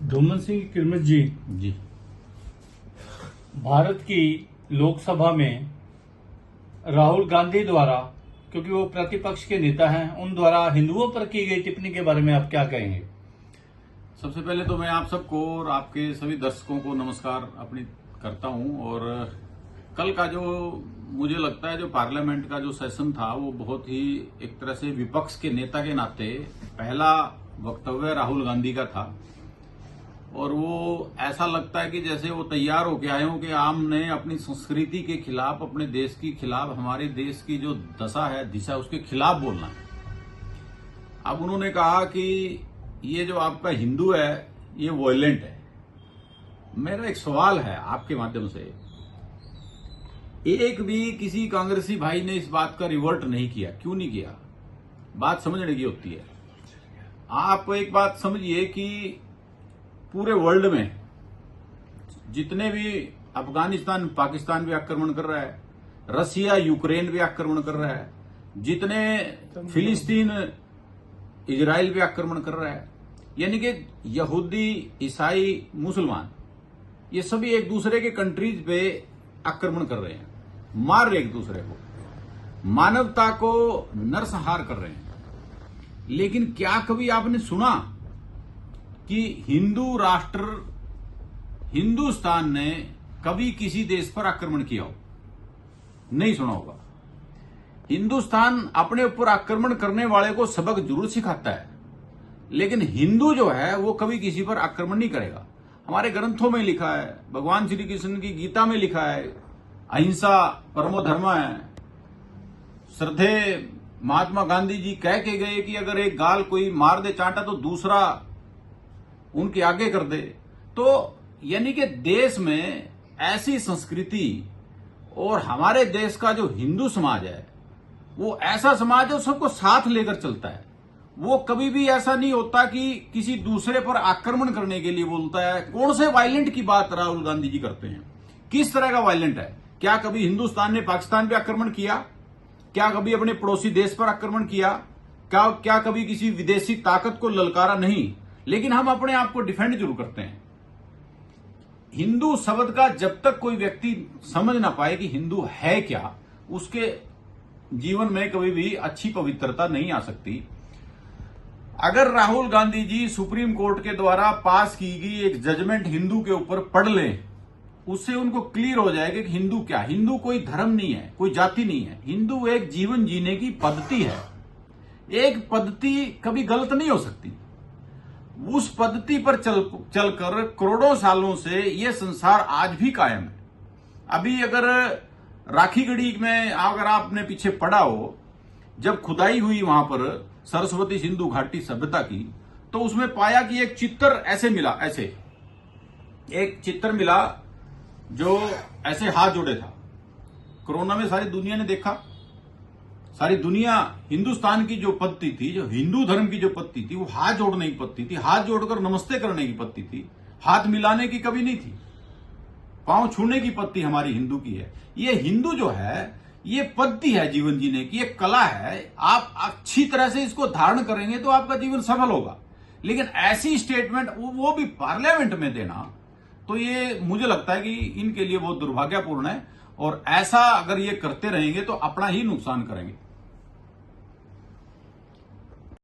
धूमन सिंह किरमिट जी, भारत की लोकसभा में राहुल गांधी द्वारा, क्योंकि वो प्रतिपक्ष के नेता हैं, उन द्वारा हिंदुओं पर की गई टिप्पणी के बारे में आप क्या कहेंगे? सबसे पहले तो मैं आप सबको और आपके सभी दर्शकों को नमस्कार अपनी करता हूं। और कल का जो मुझे लगता है जो पार्लियामेंट का जो सेशन था वो बहुत ही एक तरह से विपक्ष के नेता के नाते पहला वक्तव्य राहुल गांधी का था। और वो ऐसा लगता है कि जैसे वो तैयार होके आए हों कि हमने अपनी संस्कृति के खिलाफ, अपने देश के खिलाफ, हमारे देश की जो दशा है, दिशा, उसके खिलाफ बोलना है। अब उन्होंने कहा कि ये जो आपका हिंदू है ये वायलेंट है। मेरा एक सवाल है आपके माध्यम से, एक भी किसी कांग्रेसी भाई ने इस बात का रिवर्ट नहीं किया। क्यों नहीं किया? बात समझने की होती है। आप एक बात समझिए कि पूरे वर्ल्ड में जितने भी अफगानिस्तान, पाकिस्तान भी आक्रमण कर रहा है, रसिया, यूक्रेन भी आक्रमण कर रहा है, जितने फिलिस्तीन, इजराइल भी आक्रमण कर रहा है, यानी कि यहूदी, ईसाई, मुसलमान, ये सभी एक दूसरे के कंट्रीज पे आक्रमण कर रहे हैं, मार रहे एक दूसरे को, मानवता को नरसंहार कर रहे हैं। लेकिन क्या कभी आपने सुना कि हिंदू राष्ट्र हिंदुस्तान ने कभी किसी देश पर आक्रमण किया हो? नहीं सुना होगा। हिंदुस्तान अपने ऊपर आक्रमण करने वाले को सबक जरूर सिखाता है, लेकिन हिंदू जो है वो कभी किसी पर आक्रमण नहीं करेगा। हमारे ग्रंथों में लिखा है, भगवान श्री कृष्ण की गीता में लिखा है, अहिंसा परमो धर्म है। श्रद्धेय महात्मा गांधी जी कह के गए कि अगर एक गाल कोई मार दे चांटा तो दूसरा उनके आगे कर दे। तो यानी कि देश में ऐसी संस्कृति, और हमारे देश का जो हिंदू समाज है वो ऐसा समाज है, सबको साथ लेकर चलता है। वो कभी भी ऐसा नहीं होता कि किसी दूसरे पर आक्रमण करने के लिए बोलता है। कौन से वायलेंट की बात राहुल गांधी जी करते हैं? किस तरह का वायलेंट है? क्या कभी हिंदुस्तान ने पाकिस्तान पे आक्रमण किया? क्या कभी अपने पड़ोसी देश पर आक्रमण किया? क्या कभी किसी विदेशी ताकत को ललकारा? नहीं। लेकिन हम अपने आप को डिफेंड जरूर करते हैं। हिंदू शब्द का जब तक कोई व्यक्ति समझ ना पाए कि हिंदू है क्या, उसके जीवन में कभी भी अच्छी पवित्रता नहीं आ सकती। अगर राहुल गांधी जी सुप्रीम कोर्ट के द्वारा पास की गई एक जजमेंट हिंदू के ऊपर पढ़ लें, उससे उनको क्लियर हो जाएगा कि हिंदू क्या। हिंदू कोई धर्म नहीं है, कोई जाति नहीं है। हिंदू एक जीवन जीने की पद्धति है। एक पद्धति कभी गलत नहीं हो सकती। उस पद्धति पर चलकर करोड़ों सालों से यह संसार आज भी कायम है। अभी अगर राखीगढ़ी में अगर आपने पीछे पढ़ा हो, जब खुदाई हुई वहां पर सरस्वती सिंधु घाटी सभ्यता की, तो उसमें पाया कि एक चित्र ऐसे मिला, ऐसे एक चित्र मिला जो ऐसे हाथ जोड़े था। कोरोना में सारी दुनिया ने देखा, सारी दुनिया, हिंदुस्तान की जो पद्धति थी, जो हिंदू धर्म की जो पद्धति थी, वो हाथ जोड़ने की पद्धति थी। हाथ जोड़कर नमस्ते करने की पद्धति थी, हाथ मिलाने की कभी नहीं थी। पांव छूने की पद्धति हमारी हिंदू की है। ये हिंदू जो है ये पद्धति है जीवन जीने की, एक कला है। आप अच्छी तरह से इसको धारण करेंगे तो आपका जीवन सफल होगा। लेकिन ऐसी स्टेटमेंट वो भी पार्लियामेंट में देना, तो ये मुझे लगता है कि इनके लिए बहुत दुर्भाग्यपूर्ण है। और ऐसा अगर ये करते रहेंगे तो अपना ही नुकसान करेंगे।